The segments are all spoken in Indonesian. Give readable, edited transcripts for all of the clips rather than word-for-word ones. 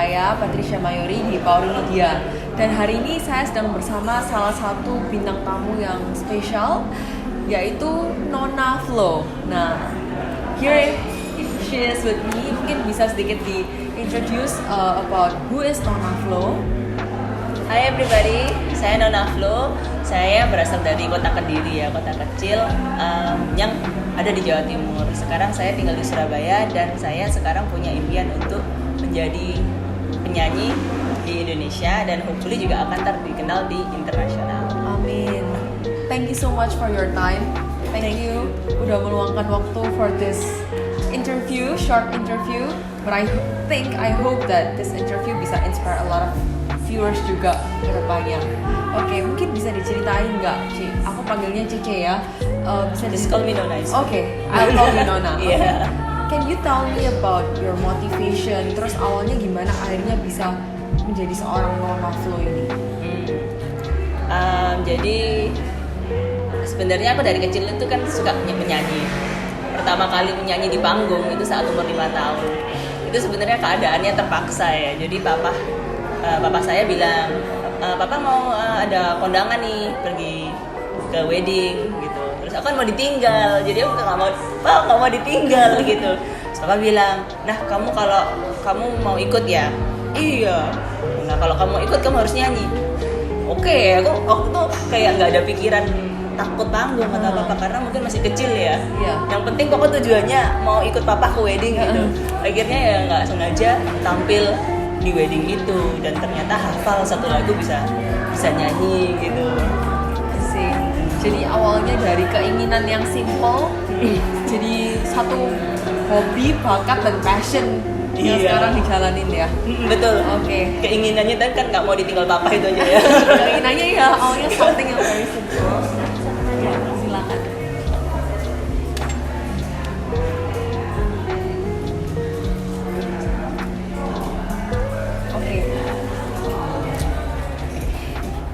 saya Patricia Mayori di Pauri Media. Dan hari ini saya sedang bersama salah satu bintang tamu yang spesial, yaitu Nona Flo. Nah, here she is with me. Mungkin bisa sedikit di-introduce about who is Nona Flo. Hai everybody, saya Nona Flo. Saya berasal dari kota Kediri ya, kota kecil yang ada di Jawa Timur. Sekarang saya tinggal di Surabaya dan saya sekarang punya impian untuk menjadi penyanyi di Indonesia dan hopefully juga akan dikenal di internasional. Amin. Thank you so much for your time. Thank you udah meluangkan waktu for this interview, short interview. But I hope that this interview bisa inspire a lot of viewers juga ke depannya. Oke, mungkin bisa diceritain nggak, Ci? Aku panggilnya Cice ya. Just call me Nona. Okay, I'll call you Nona. Yeah. Can you tell me about your motivation? Terus awalnya gimana akhirnya bisa menjadi seorang Nona Flo ini? Jadi sebenarnya aku dari kecil itu kan suka menyanyi. Pertama kali menyanyi di panggung itu saat umur 5 tahun. Itu sebenarnya keadaannya terpaksa ya. Jadi papa saya bilang, papa mau ada kondangan nih, pergi ke wedding gitu. Terus aku kan mau ditinggal, jadi aku nggak mau ditinggal gitu. Terus papa bilang, nah kalau kamu mau ikut ya, iya. Nah kalau kamu mau ikut kamu harus nyanyi. Oke, aku waktu itu kayak nggak ada pikiran takut panggung atau apa karena mungkin masih kecil ya. Yang penting pokok tujuannya mau ikut papa ke wedding gitu. Akhirnya ya nggak sengaja tampil di wedding itu dan ternyata hafal satu lagu bisa nyanyi gitu. Sih. Jadi awalnya dari keinginan yang simple, jadi satu hobi, bakat dan passion yang sekarang dijalanin ya. Betul. Oke. Keinginannya kan nggak mau ditinggal papa itu aja ya. Keinginannya ya awalnya something yang very simple. Ya, silakan.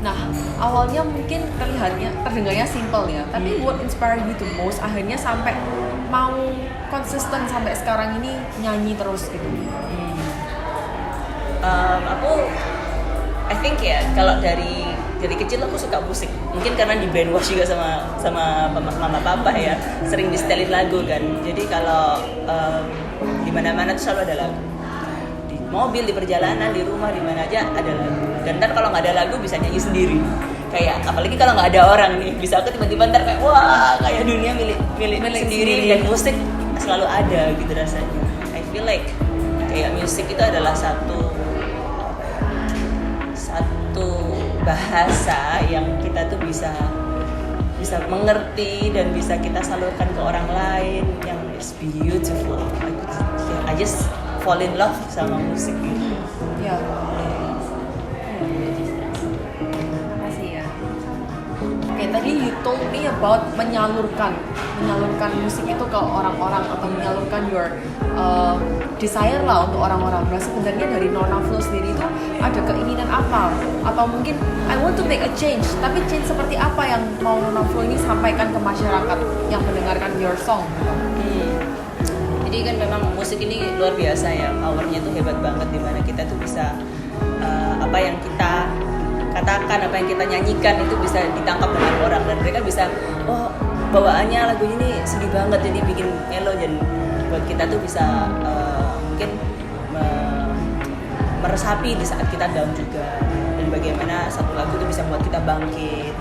Nah, awalnya mungkin terdengarnya simple ya, tapi what inspired you the most akhirnya sampai mau konsisten sampai sekarang ini nyanyi terus gitu? I think ya kalau dari kecil aku suka musik. Mungkin karena di brainwash juga sama mama papa ya, sering disetelin lagu kan. Jadi kalau di mana-mana tuh selalu ada lagu. Di mobil, di perjalanan, di rumah, di mana aja ada lagu. Dan ntar kalau nggak ada lagu bisa nyanyi sendiri. Kayak apalagi kalau nggak ada orang nih, bisa aku tiba-tiba ntar kayak wah kayak dunia milik sendiri dan musik selalu ada gitu rasanya. I feel like kayak musik itu adalah satu bahasa yang kita tuh bisa mengerti dan bisa kita salurkan ke orang lain yang is beautiful. I just fall in love sama musik gitu. Ya. Oke, tadi you told me about menyalurkan musik itu ke orang-orang atau menyalurkan your desire lah untuk orang-orang. Nah, sebenarnya dari Nona Flo sendiri itu ada keinginan apa? Atau mungkin I want to make a change, tapi change seperti apa yang mau Nona Flo ini sampaikan ke masyarakat yang mendengarkan your song? Jadi kan memang musik ini luar biasa ya, powernya tuh hebat banget dimana kita tuh bisa apa yang kita katakan, apa yang kita nyanyikan itu bisa ditangkap dengan orang dan mereka bisa bawaannya lagunya ini sedih banget jadi bikin melo dan buat kita tuh bisa mungkin meresapi di saat kita down juga dan bagaimana satu lagu itu bisa membuat kita bangkit.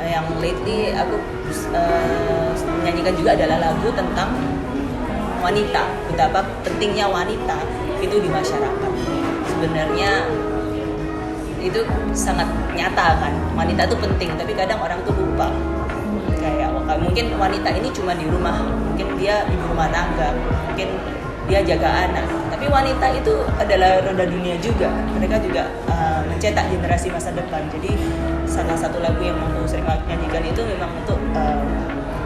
Yang lately aku menyanyikan juga adalah lagu tentang wanita, betapa pentingnya wanita itu di masyarakat. Sebenarnya itu sangat nyata kan, wanita itu penting tapi kadang orang tuh lupa. Kayak mungkin wanita ini cuma di rumah, mungkin dia ibu rumah tangga, mungkin dia jaga anak, tapi wanita itu adalah roda dunia juga. Mereka juga mencetak generasi masa depan. Jadi salah satu lagu yang aku sering nyanyikan itu memang untuk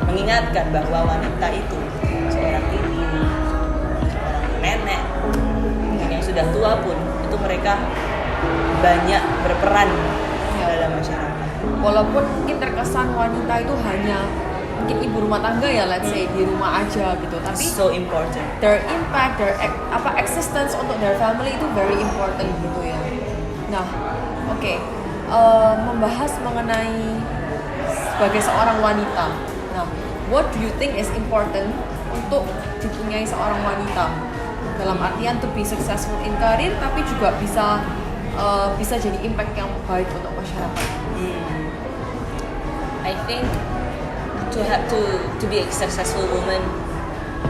mengingatkan bahwa wanita itu seorang ibu, seorang nenek, yang sudah tua pun itu mereka banyak berperan dalam masyarakat. Walaupun mungkin terkesan wanita itu hanya mungkin ibu rumah tangga ya, let's say di rumah aja gitu, tapi So important. their impact, existence untuk their family itu very important gitu ya. Nah, oke, membahas mengenai sebagai seorang wanita. Nah, what do you think is important untuk dipunyai seorang wanita? Dalam artian to be successful in career, tapi juga bisa jadi impact yang baik untuk masyarakat. I think to be a successful woman,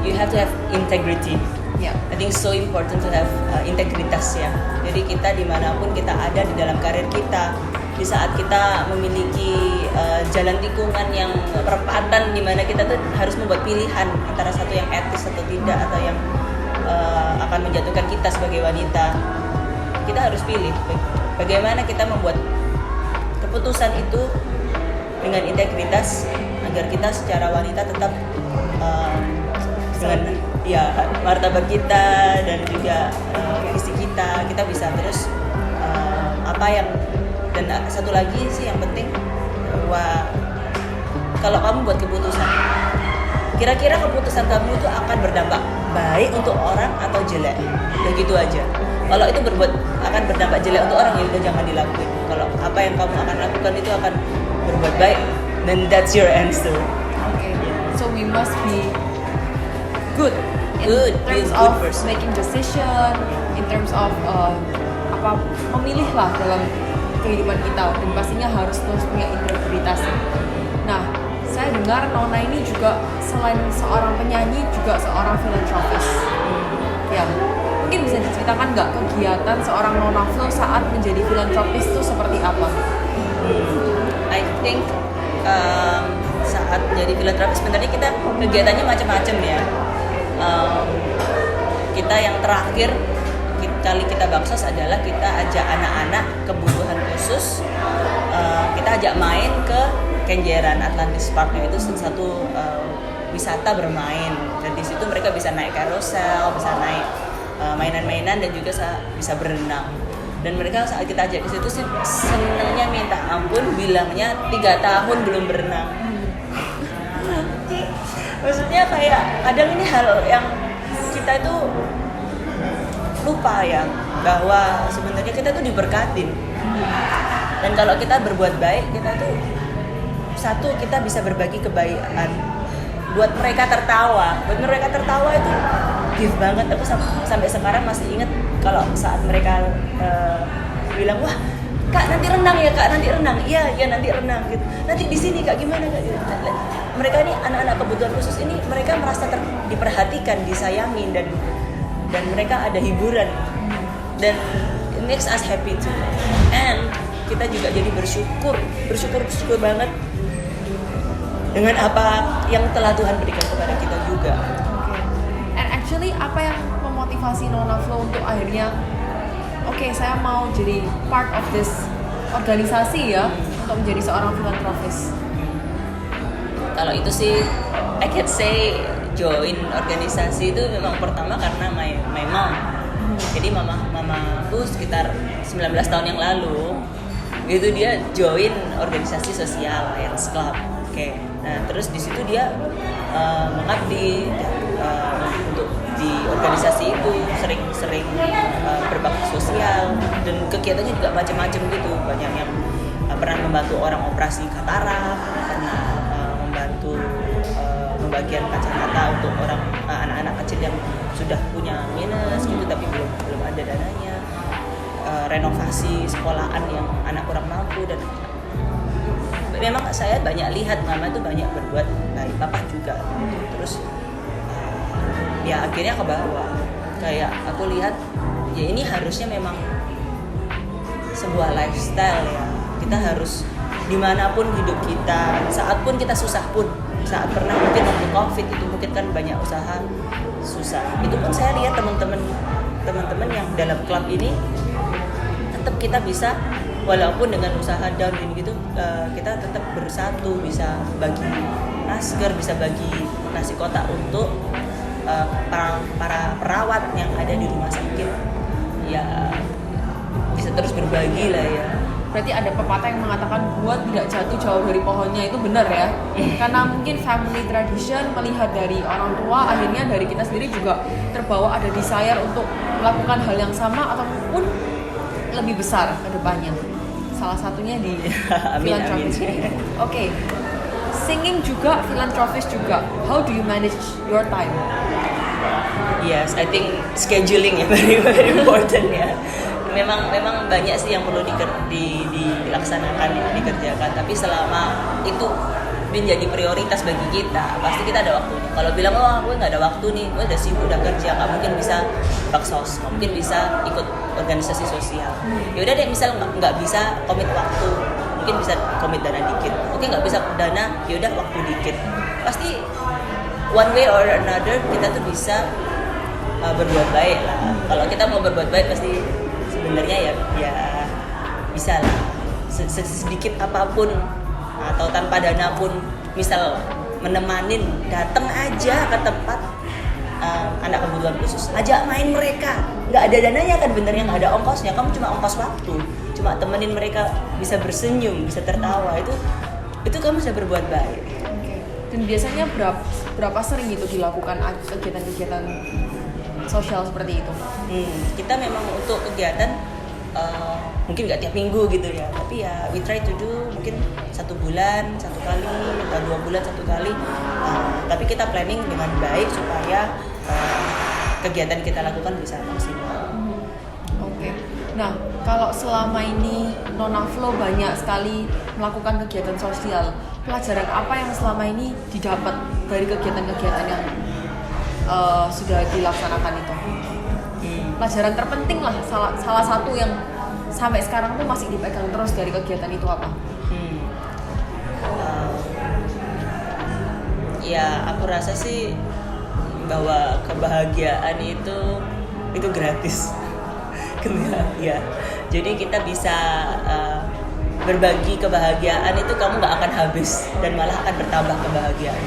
you have to have integrity. Ya. I think so important to have integritas ya. Jadi kita dimanapun kita ada di dalam karir kita, di saat kita memiliki jalan tikungan yang perempatan di mana kita tuh harus membuat pilihan antara satu yang etis atau tidak, atau yang akan menjatuhkan kita sebagai wanita, kita harus pilih bagaimana kita membuat keputusan itu dengan integritas agar kita secara wanita tetap dengan ya martabat kita dan juga visi kita bisa terus apa yang, dan satu lagi sih yang penting bahwa kalau kamu buat keputusan, kira-kira keputusan kamu itu akan berdampak baik untuk orang atau jelek, udah gitu aja. Kalau itu akan berdampak jelek untuk orang, ya udah jangan dilakuin. Kalau apa yang kamu akan lakukan itu akan berbuat baik, then that's your answer. Okay. So we must be good in terms good of person. making decision, in terms of memilih lah dalam kehidupan kita, dan pastinya harus terus punya integritas. Nah, saya dengar Nona ini juga selain seorang penyanyi juga seorang filantropis. Ya, mungkin bisa diceritakan nggak kegiatan seorang Nona Flow saat menjadi filantropis itu seperti apa? I think saat jadi filantropis sebenarnya kita kegiatannya macam-macam ya. Kita yang terakhir kali kita baksos adalah kita ajak anak-anak kebutuhan khusus, kita ajak main ke Kenjeran Atlantis Park, itu satu wisata bermain, dan di situ mereka bisa naik carousel, bisa naik mainan-mainan, dan juga bisa berenang. Dan mereka saat kita ajak ke situ sih senangnya minta ampun, bilangnya 3 tahun belum berenang. Maksudnya kayak kadang ini hal yang kita itu lupa ya, bahwa sebenarnya kita tuh diberkatin. Dan kalau kita berbuat baik, kita tuh satu, kita bisa berbagi kebaikan, buat mereka tertawa itu gift banget. Aku sampai sekarang masih ingat kalau saat mereka bilang, wah kak nanti renang ya, kak nanti renang, iya nanti renang gitu, nanti di sini kak gimana kak gitu. Mereka ini anak-anak kebutuhan khusus ini, mereka merasa diperhatikan, disayangin, dan mereka ada hiburan, dan it makes us happy too. And kita juga jadi bersyukur banget dengan apa yang telah Tuhan berikan kepada kita juga. Okay. And actually apa yang memotivasi Nona Flow untuk akhirnya saya mau jadi part of this organisasi ya, untuk menjadi seorang filantropis? Kalau itu sih I can say join organisasi itu memang pertama karena my mom. Jadi mamaku sekitar 19 tahun yang lalu itu dia join organisasi sosial Lions Club. Oke. Nah, terus di situ dia mengabdi untuk di organisasi itu, sering berbakti sosial, dan kegiatannya juga macam-macam gitu. Banyak yang pernah membantu orang operasi katarak, pernah membantu pembagian kacamata untuk orang anak-anak kecil yang sudah punya minus gitu tapi belum ada dananya, renovasi sekolahan yang anak kurang mampu. Dan memang saya banyak lihat mama itu banyak berbuat baik, papa juga gitu. Terus ya akhirnya ke bawah, kayak aku lihat ya ini harusnya memang sebuah lifestyle ya. Kita harus dimanapun hidup kita, saat pun kita susah pun, saat pernah mungkin waktu COVID itu mungkin kan banyak usaha susah, itu pun saya lihat teman-teman yang dalam klub ini tetap kita bisa, walaupun dengan usaha down gitu, kita tetap bersatu, bisa bagi masker, bisa bagi nasi kotak untuk para perawat yang ada di rumah sakit, ya bisa terus berbagi lah ya. berarti ada pepatah yang mengatakan buah tidak jatuh jauh dari pohonnya, itu benar ya. Karena mungkin family tradition melihat dari orang tua, akhirnya dari kita sendiri juga terbawa ada desire untuk melakukan hal yang sama ataupun lebih besar ke depannya. Salah satunya di philanthropist. Oke. Singing juga, philanthropist juga. How do you manage your time? Yes, I think scheduling ya very very important ya. Memang banyak sih yang perlu dilaksanakan, dikerjakan. Tapi selama itu menjadi prioritas bagi kita, pasti kita ada waktu. Kalau bilang gue nggak ada waktu nih, gue udah sibuk udah kerja, nggak mungkin bisa baksos, nggak mungkin bisa ikut organisasi sosial. Ya udah deh, misal nggak bisa komit waktu, mungkin bisa komit dana dikit. Oke, nggak bisa dana, ya udah waktu dikit. Pasti one way or another kita tuh bisa berbuat baik lah. Kalau kita mau berbuat baik pasti sebenarnya ya bisa lah. Sedikit apapun atau tanpa dana pun, misal menemanin, datang aja ke tempat anak kebutuhan khusus, ajak main mereka. Nggak ada dananya kan, benernya nggak ada ongkosnya, kamu cuma ongkos waktu, cuma temenin mereka bisa bersenyum, bisa tertawa, itu kamu bisa berbuat baik. Dan biasanya berapa sering itu dilakukan kegiatan-kegiatan sosial seperti itu? Kita memang untuk kegiatan mungkin nggak tiap minggu gitu ya, tapi ya we try to do mungkin 1 bulan 1 kali atau 2 bulan 1 kali, tapi kita planning dengan baik supaya kegiatan kita lakukan bisa maksimal. Oke. Nah, kalau selama ini Nona Flo banyak sekali melakukan kegiatan sosial, pelajaran apa yang selama ini didapat dari kegiatan-kegiatan yang sudah dilaksanakan itu? Pelajaran terpenting lah, salah satu yang sampai sekarang tuh masih dipegang terus dari kegiatan itu apa? Ya aku rasa sih bahwa kebahagiaan itu gratis. Ya, jadi kita bisa berbagi kebahagiaan itu, kamu nggak akan habis dan malah akan bertambah kebahagiaan.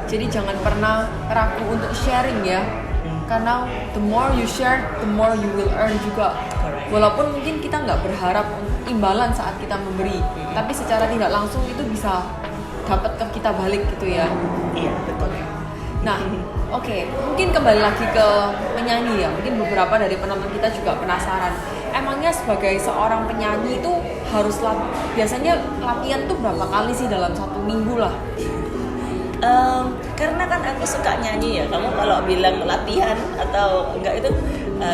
Jadi jangan pernah ragu untuk sharing ya. Karena the more you share, the more you will earn juga. Correct. Walaupun mungkin kita nggak berharap imbalan saat kita memberi, tapi secara tidak langsung itu bisa dapat ke kita balik gitu ya. Iya, betul. Nah, oke, mungkin kembali lagi ke penyanyi ya. Mungkin beberapa dari penonton kita juga penasaran. Emangnya sebagai seorang penyanyi itu harus biasanya latihan tuh berapa kali sih dalam 1 minggu lah? Karena kan aku suka nyanyi ya. Kamu kalau bilang latihan atau enggak itu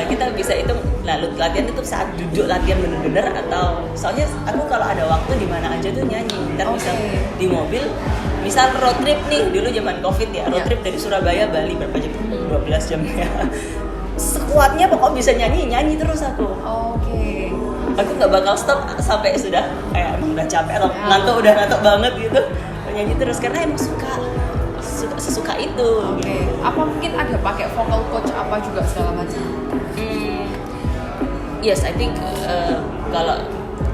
kita bisa hitung. Lalu latihan itu saat duduk latihan bener-bener, atau soalnya aku kalau ada waktu di mana aja tuh nyanyi. Ntar misal di mobil, misal road trip nih, dulu zaman covid ya, road trip dari Surabaya Bali berapa jam? 12 jam ya. Sekuatnya pokok bisa nyanyi terus aku. Oke. Aku nggak bakal stop sampai sudah kayak emang udah capek atau udah ngantuk banget gitu. Nyanyi terus karena emang sesuka itu. Oke. Apa mungkin ada pakai vocal coach apa juga segala macam? Yes, I think kalau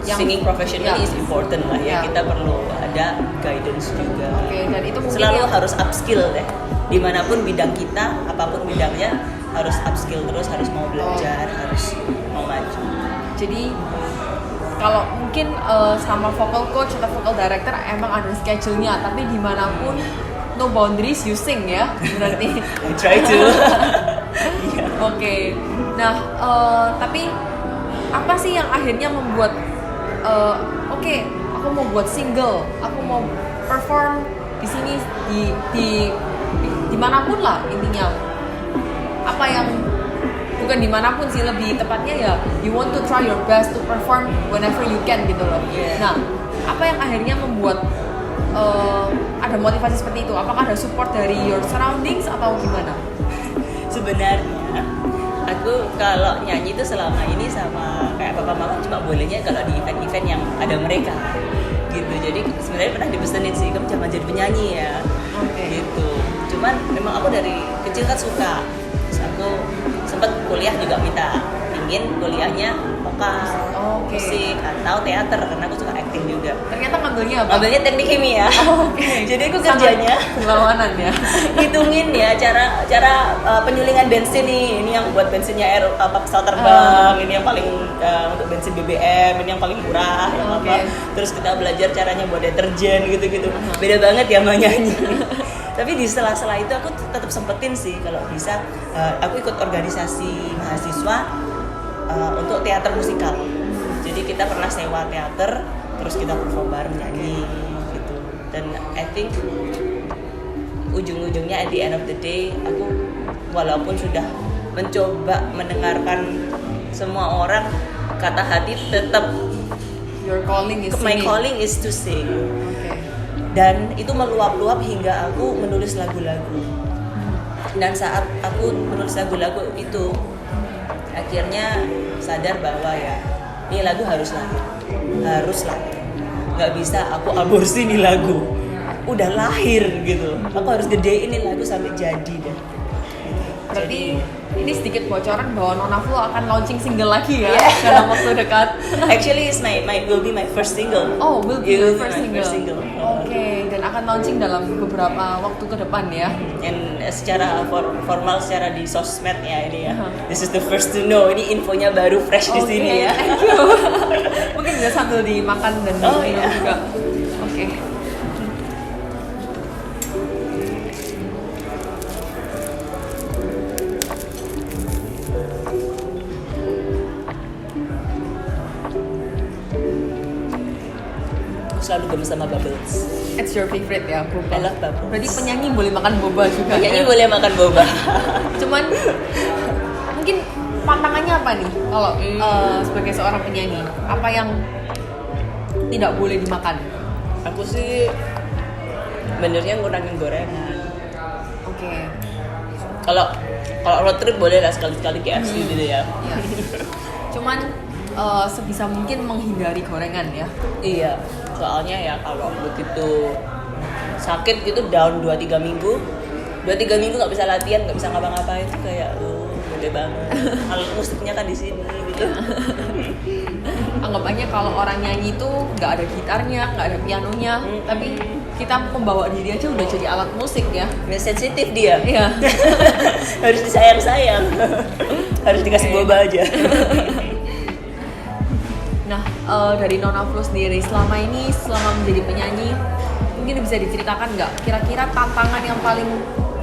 singing professionally is important lah ya. Kita perlu ada guidance juga. Oke, dan itu mungkin selalu harus upskill deh. Dimanapun bidang kita, apapun bidangnya harus upskill terus, harus mau belajar, harus mau maju. Jadi kalau mungkin sama vocal coach atau vocal director emang ada schedule-nya, tapi dimanapun no boundaries you sing ya berarti. I try to. Oke. Nah, tapi apa sih yang akhirnya membuat oke, aku mau buat single, aku mau perform di sini di dimanapun lah intinya. Apa yang bukan dimanapun sih, lebih tepatnya ya you want to try your best to perform whenever you can gitu loh. Nah, apa yang akhirnya membuat ada motivasi seperti itu? Apakah ada support dari your surroundings atau gimana? Sebenarnya aku kalau nyanyi itu selama ini sama kayak papa mama cuma bolehnya kalau di event-event yang ada mereka gitu. Jadi sebenarnya pernah dipesenin sih, kamu jangan jadi penyanyi ya. Gitu. Cuman memang aku dari kecil kan suka. Terus aku sempat kuliah juga ingin kuliahnya vokal, Oke. musik atau teater karena aku suka acting juga. Ternyata ngambilnya apa? Ngambilnya teknik kimia. Jadi aku kerjanya berlawanan ya. hitungin ya cara penyulingan bensin nih. Ini yang buat bensinnya pesawat terbang, ini yang paling untuk bensin BBM, ini yang paling murah, yang apa. Terus kita belajar caranya buat deterjen gitu-gitu. Beda banget ya sama nyanyi. Tapi di sela-sela itu aku tetap sempetin sih kalau bisa aku ikut organisasi mahasiswa untuk teater musikal. Jadi kita pernah sewa teater, terus kita perform bareng nyanyi gitu. Dan I think ujung-ujungnya at the end of the day aku walaupun sudah mencoba mendengarkan semua orang, kata hati tetap Your calling is my singing. calling is to sing. Oke. Dan itu meluap-luap hingga aku menulis lagu-lagu. Dan saat aku menulis lagu-lagu itu akhirnya sadar bahwa ya ini lagu harus lahir, nggak bisa aku aborsi nih lagu, udah lahir gitu, aku harus gedein nih lagu sampai jadi deh. Berarti ini sedikit bocoran bahwa Nona Flo akan launching single lagi ya dalam waktu dekat. Actually it's will be my first single. Oh, will be your first my single. Oke, dan akan launching dalam beberapa waktu ke depan ya. Dan secara formal secara di sosmed ya ini ya. This is the first to know. Ini infonya baru fresh di sini ya. Thank you. Mungkin bisa sambil dimakan dan diminum juga. Oke. Selalu gemes sama bubbles. It's your favorite ya, boba. I love bubbles. Berarti penyanyi boleh makan boba juga. Penyanyi ya? boleh makan boba. Cuman mungkin pantangannya apa nih kalau sebagai seorang penyanyi? Apa yang tidak boleh dimakan? Aku sih benernya ngurangin gorengan. Oke. Kalau road trip boleh lah sekali-sekali KFC gitu ya. Ya. Cuman sebisa mungkin menghindari gorengan ya. Iya. Soalnya ya kalau begitu sakit gitu down 2-3 minggu 2-3 minggu nggak bisa latihan, nggak bisa ngapa-ngapain itu kayak gede banget. Kalau musiknya kan di sini gitu. Anggapannya kalau orang nyanyi itu nggak ada gitarnya, nggak ada pianonya, tapi kita membawa diri aja udah jadi alat musik ya. Sensitif dia. Iya. Harus disayang-sayang. Harus dikasih boba aja. Nah, dari Nona Flo sendiri selama menjadi penyanyi, mungkin bisa diceritakan nggak kira-kira tantangan yang paling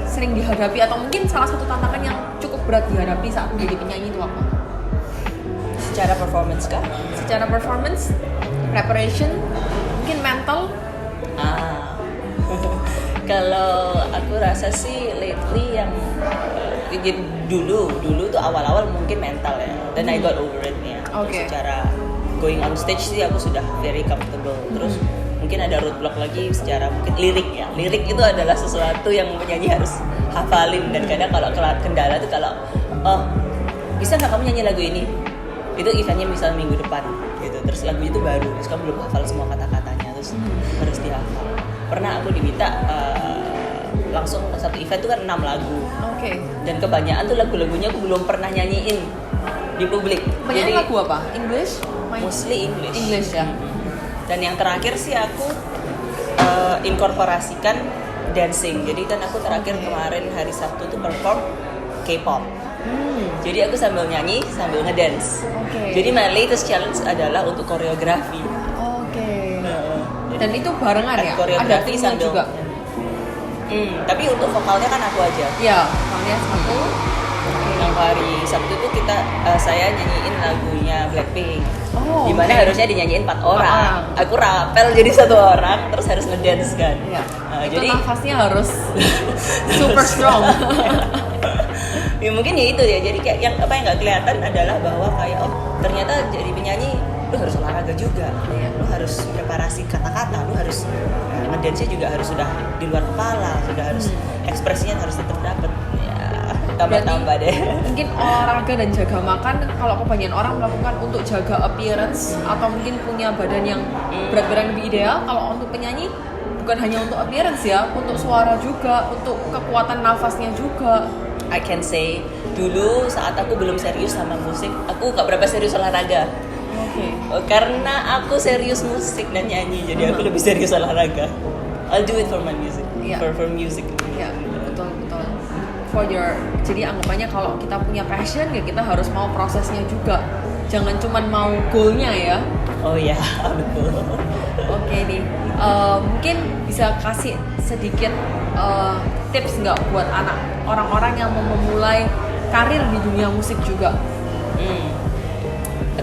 sering dihadapi atau mungkin salah satu tantangan yang cukup berat dihadapi saat menjadi penyanyi itu apa? Secara performance kah? Secara performance, preparation, mungkin mental. Kalau aku rasa sih lately yang dulu tuh awal-awal mungkin mental ya. Dan I got over it ya. Oke. Secara going on stage sih aku sudah very comfortable. Terus mungkin ada roadblock lagi secara mungkin lirik ya. Lirik itu adalah sesuatu yang penyanyi harus hafalin, dan kadang kalau kendala tuh kalau bisa nggak kamu nyanyi lagu ini? Itu eventnya misal minggu depan gitu. Terus lagu itu baru, terus kamu belum hafal semua kata-katanya, terus harus dihafal. Pernah aku diminta langsung satu event tuh kan 6 lagu. Oke. Dan kebanyakan tuh lagu-lagunya aku belum pernah nyanyiin di publik. Penyanyi Jadi lagu apa? English? mostly English. English ya. Dan yang terakhir sih aku inkorporasikan dancing. Jadi kan aku terakhir kemarin hari Sabtu tuh perform K-pop. Jadi aku sambil nyanyi sambil ngedance. Oke. Jadi my latest challenge adalah untuk koreografi. Oke. Dan itu barengan ya? Ada Koreografi timnya sambil juga. Tapi untuk vokalnya kan aku aja. Ya, kalian satu. Yang hari Sabtu itu saya nyanyiin lagunya Blackpink. Oh, Dimana oke. harusnya dinyanyiin 4 orang. orang. Aku rapel jadi 1 orang, terus harus ngedance kan. Iya. Itu Jadi nafasnya harus super strong. ya mungkin ya itu ya. Jadi kayak yang nggak kelihatan adalah bahwa kayak ternyata jadi penyanyi lu harus olahraga juga. Iya. Lu harus preparasi kata-kata, lu harus ngedance-nya juga harus sudah di luar kepala, sudah harus ekspresinya harus tetap dapet. Tambah-tambah deh. Mungkin olahraga dan jaga makan kalau kebanyakan orang melakukan untuk jaga appearance atau mungkin punya badan yang berat badan lebih ideal. Kalau untuk penyanyi bukan hanya untuk appearance ya, untuk suara juga, untuk kekuatan nafasnya juga. I can say dulu saat aku belum serius sama musik, aku gak berapa serius olahraga. Oke. Karena aku serius musik dan nyanyi, jadi aku lebih serius olahraga. I'll do it for my music, Yeah. for music. Ya, betul. For your, jadi anggapannya kalau kita punya passion ya kita harus mau prosesnya juga. Jangan cuman mau goalnya ya. Oh ya, betul. Oke nih, mungkin bisa kasih sedikit tips nggak buat orang-orang yang mau memulai karir di dunia musik juga?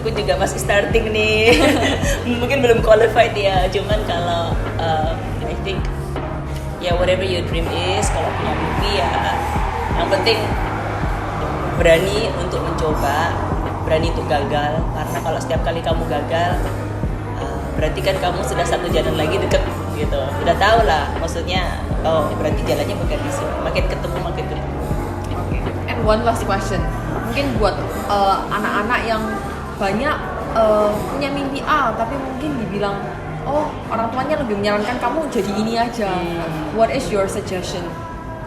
Aku juga masih starting nih, mungkin belum qualified ya. Cuman kalau I think ya whatever your dream is, kalau punya mimpi ya, yang penting berani untuk mencoba, berani untuk gagal. Karena kalau setiap kali kamu gagal, berarti kan kamu sudah satu jalan lagi deket gitu. Udah tahu lah, maksudnya oh berarti jalannya bukan di sini. Makin ketemu. And one last question, mungkin buat anak-anak yang banyak punya mimpi A tapi mungkin dibilang oh orang tuanya lebih menyarankan kamu jadi ini aja. What is your suggestion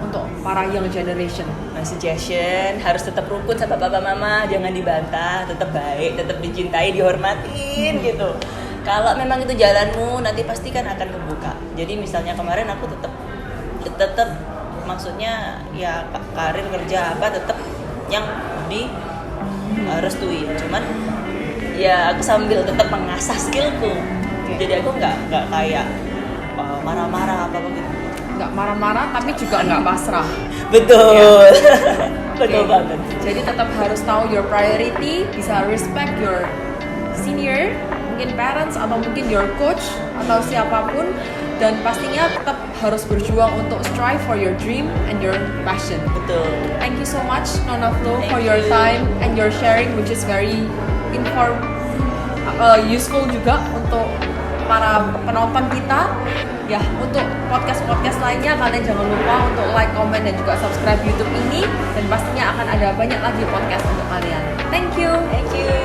untuk para young generation? My suggestion harus tetap rukun sama papa mama, jangan dibantah, tetap baik, tetap dicintai, dihormatin gitu. Kalau memang itu jalanmu, nanti pasti kan akan kebuka. Jadi misalnya kemarin aku tetap maksudnya ya karir kerja apa tetap yang di restuin. Cuman ya aku sambil tetap mengasah skillku. Jadi aku nggak kayak marah-marah apa gitu. Nggak marah-marah tapi juga nggak pasrah. Betul. Okay. Betul banget. Jadi tetap harus tahu your priority, bisa respect your senior, mungkin parents atau mungkin your coach atau siapapun, dan pastinya tetap harus berjuang untuk strive for your dream and your passion. Betul. Thank you so much Nona Flo for Thank your you. time and your sharing, which is very useful juga untuk para penonton kita. Ya, untuk podcast-podcast lainnya kalian jangan lupa untuk like, comment, dan juga subscribe YouTube ini, dan pastinya akan ada banyak lagi podcast untuk kalian. Thank you. Thank you.